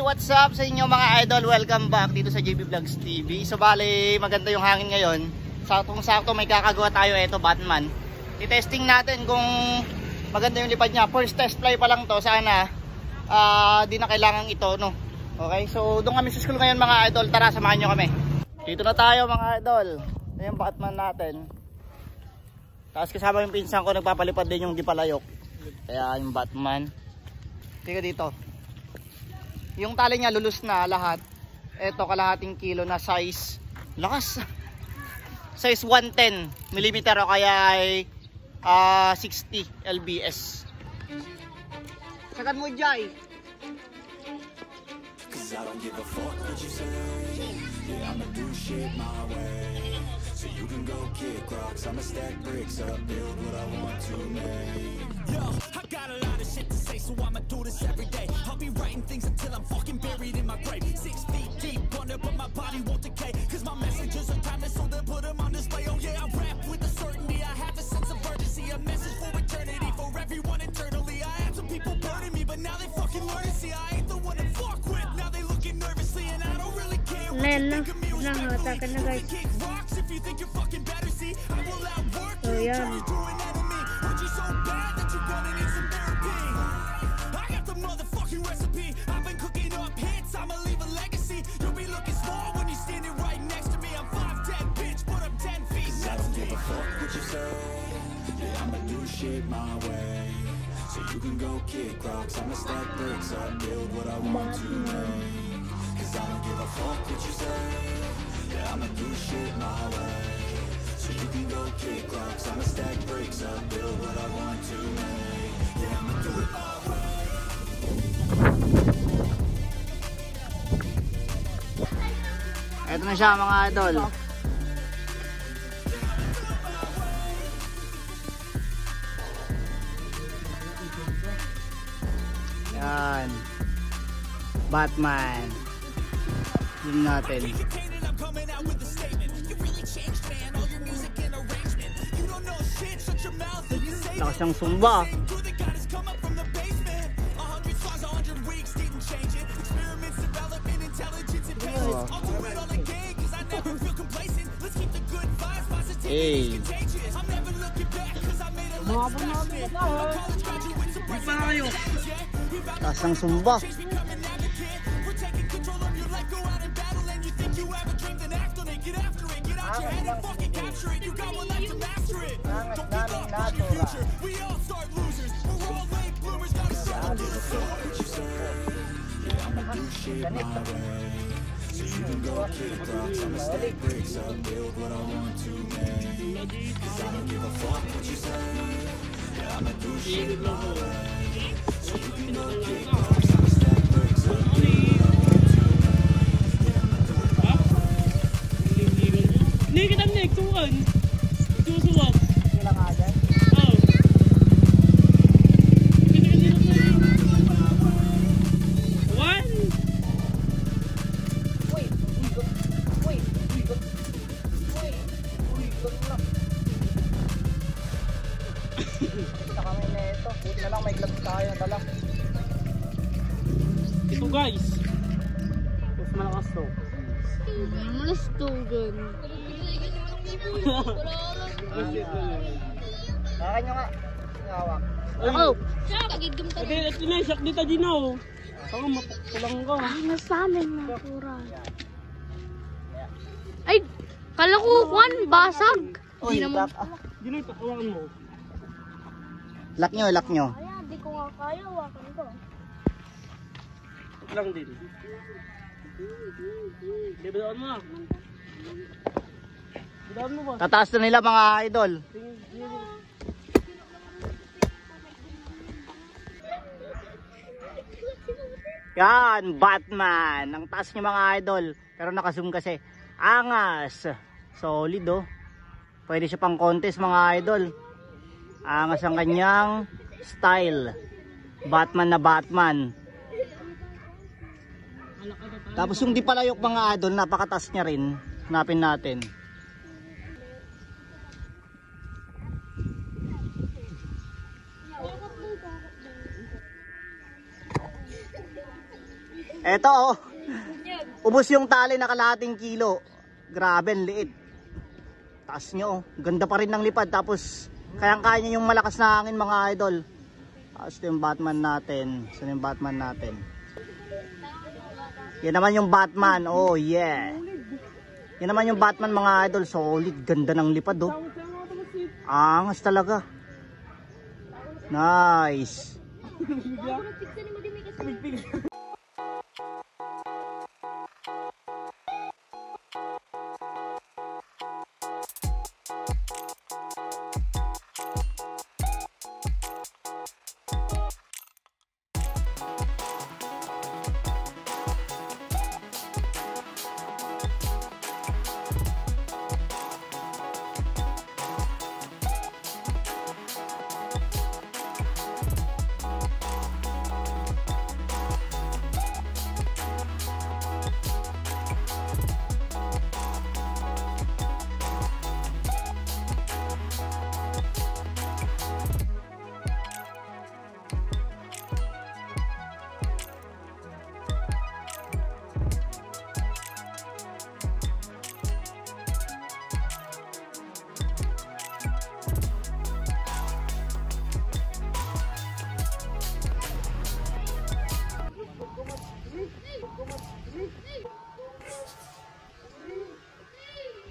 what's up sa inyo mga idol? Welcome back dito sa JB Vlogs TV. So bali, maganda yung hangin ngayon. Saktong-sakto may kakagawa tayo, ito Batman. I-testing natin kung maganda yung lipad niya. First test fly pa lang to, sana di na kailangan ito, no? Okay, so doon kami sa school ngayon mga idol. Tara, samahan nyo kami. Dito na tayo mga idol. Ito yung Batman natin. Tapos kasama yung pinsan ko, nagpapalipad din yung di palayok. Kaya yung Batman. Tika dito. Yung tali niya lulus na lahat. Ito kalahating kilo na size. Lakas. Size 110 mm o kaya ay 60 lbs. Sagan mo, Jai. Cause I don't give a fuck what you say. Yeah, I'ma do shit my way. So you can go kick rocks, I'ma stack bricks up, build what I want to make. Yo, I got a lot of shit to say, so I'ma do this every day. I'll be writing things until I'm fucking buried in my grave. 6 feet deep under, but my body won't decay. Cause my messages are timeless, so they'll put them on display. Oh yeah, I rap with a certainty, I have a sense of urgency. A message for eternity, for everyone internally. I had some people burning me, but now they fucking learn to see I ain't the one to fuck with. Now they looking nervously, and I don't really care what you think of me. Respectfully, you can kick rocks if you think you're fucking better. See, I will outwork you, turn you to an enemy. Hurt you so bad that you're gonna need some therapy. I got the motherfucking recipe. I've been cooking up hits, I'ma leave a legacy. You'll be looking small when you're standing right next to me. I'm 5'10", bitch, but I'm 10 feet next to me. I don't give a fuck what you say. Yeah, I'ma do shit my way. So you can go kick rocks, I'ma stack bricks up, build what I want to make. Cause I don't give a fuck what you say. Yeah, I'ma do shit my way. So you can go kick rocks, I'ma stack bricks up, build what I want to make. Yeah, I'ma do it my way. Eto na siya mga idol. Yan. Batman. Yun natin. Lakas ng sumba. Hey. Lakas ng sumba. So you can go kick rocks, I'ma stack bricks up, build what I want to make. Cause I don't give a fuck what you say. Yeah, I'ma do shit my way. So you can go kick rocks, I'ma stack bricks up, build what I want to make. Yeah, I'ma do it my way. Hindi kita nagtuwan. Susuwak. Kailan ka dyan? Oo. Buti na lang may gloves tayo dala. Ito guys. Mas malakas to. Malas tugan. Kaya nyo nga. Hawak. Oh, kagigim tayo. Ate, ito na, siyak dito din ako. Saka mapukulang ka. Ay, nasamin na pura. Ay, kala ko kwan, basag. Uy, lock. Di na itakuhaan mo. Lock nyo, lock nyo. Ay, di ko nga kaya, wakan ko. Ito lang din. Bibidaan mo na. Bibidaan mo ba? Tataas na nila mga idol. Yan, Batman. Ang taas niya mga idol. Pero naka-zoom kasi. Angas. Solid oh. Pwede siya pang contest mga idol. Angas ang kanyang style. Batman na Batman. Tapos yung di palayok mga idol, napakataas niya rin. Hanapin natin. Eto oh. Ubos yung tali na kalahating kilo. Grabe, ang liit. Taas nyo oh. Ganda pa rin ng lipad. Tapos kayang-kaya niya yung malakas na hangin mga idol. Tapos ito yung Batman natin. Saan yung Batman natin? Yan naman yung Batman. Oh yeah. Yan naman yung Batman mga idol. Solid. Ganda ng lipad oh. Angas talaga. Nice.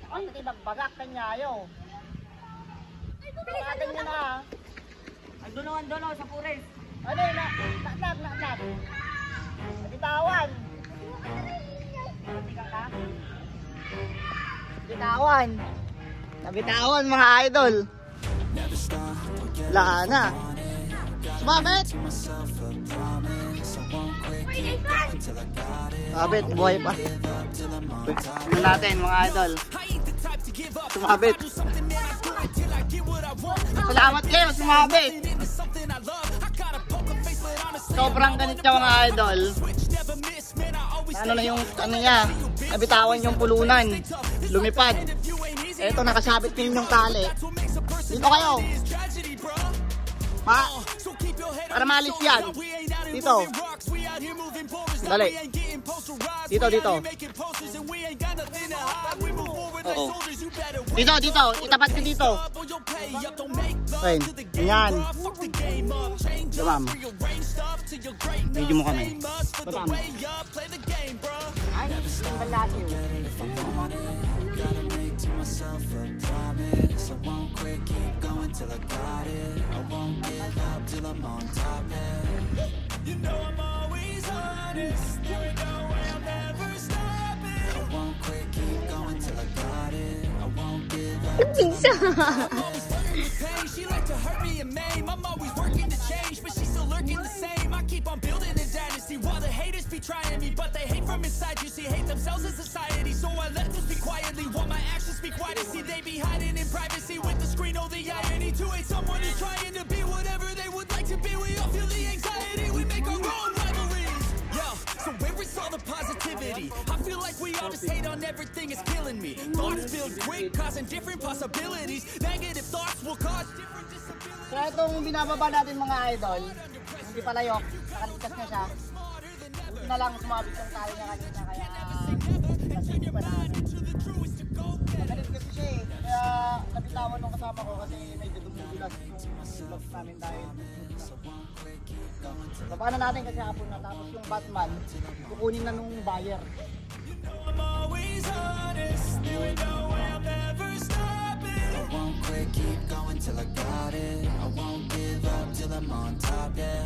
Ay, nagbagak kanyayo. Pagkatan nyo na. Ang dulo sa puris. Ano yun? Nak. Nabitawan. Nabitawan mga idol. Wala na. Sumabit. Sumabit, buhay pa. Tignan natin mga idol. Sumabit. Salamat kayo, sumabit. Sobrang ganit siya mga idol. Ano na yung ano niya, nabitawan yung pulunan. Lumipad. Eto, nakasabit din yung tali. Dito kayo. Para maalis yan. Dito. Dali. Dito. Oo. Dito. Itapat ko dito. Ayun. Yan. Dumam. Video mo kami. Dumam. Ay, tinggal natin. I won't quit, keep going till I got it. I won't give up till I'm on top, man. You know I'm always honest. There ain't no way I'll never stop it. I won't quit, keep going till I got it. I won't give up till I'm always flirting with pain. She like to hurt me and maim. I'm always working to change, but she's still lurking the same. I keep on building a dynasty while the haters be trying me, but they hate from inside. You see, hate themselves in society, so I let them speak quietly while my actions speak wider. See, they be hiding in privacy with the screen. Oh, the irony to hate someone is trying to be whatever they would like to be. We all feel the anxiety. We make our own rivalries. Yeah, so where is all the positivity? I feel like we all just hate on everything. It's killing me. Thoughts build quick, causing different possibilities. Negative thoughts will cause different disabilities. So itong binababa natin mga idol, hindi palayok, nakaligtas na siya. Hindi na lang sumabit yung tali niya kanina, kaya kasi pa natin. Nagalit kasi siya eh, kaya nabitawan nung kasama ko kasi medyo dumudulas yung vlogs namin dahil. Baba na natin kasi hapon na, tapos yung Batman, kukunin na nung buyer. I'm always honest. There ain't no way I'll never stop it. I won't quit, keep going till I got it. I won't give up till I'm on top, yeah.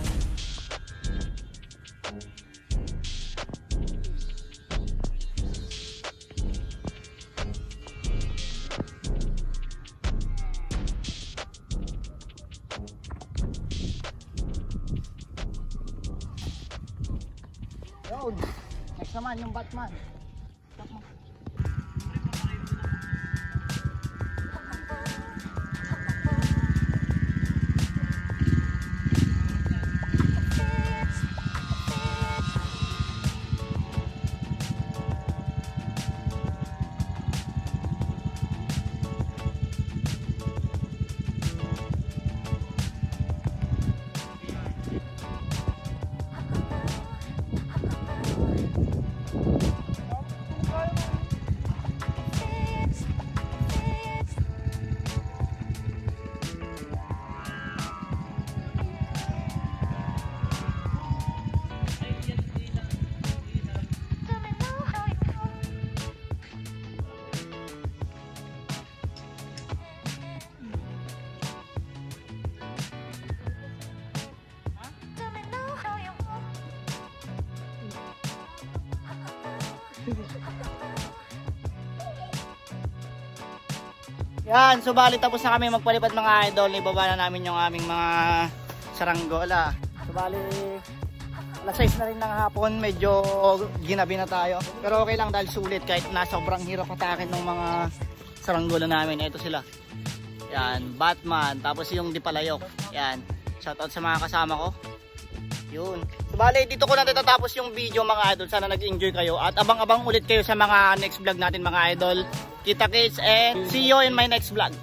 Yun, next naman yung Batman. Yan, subali tapos na kami magpalipad mga idol. Ibaba na namin yung aming mga saranggola. Subali alas 6 na rin ng hapon, medyo ginabi na tayo. Pero okay lang dahil sulit kahit na sobrang hirap atakin ng mga saranggola namin. Ito sila. Yan, Batman, tapos yung Dipalayok. Yan, shoutout sa mga kasama ko. Yun. Subali dito ko na tatapos yung video mga idol. Sana nag-enjoy kayo at abang-abang ulit kayo sa mga next vlog natin mga idol. Kita kits and see you in my next vlog.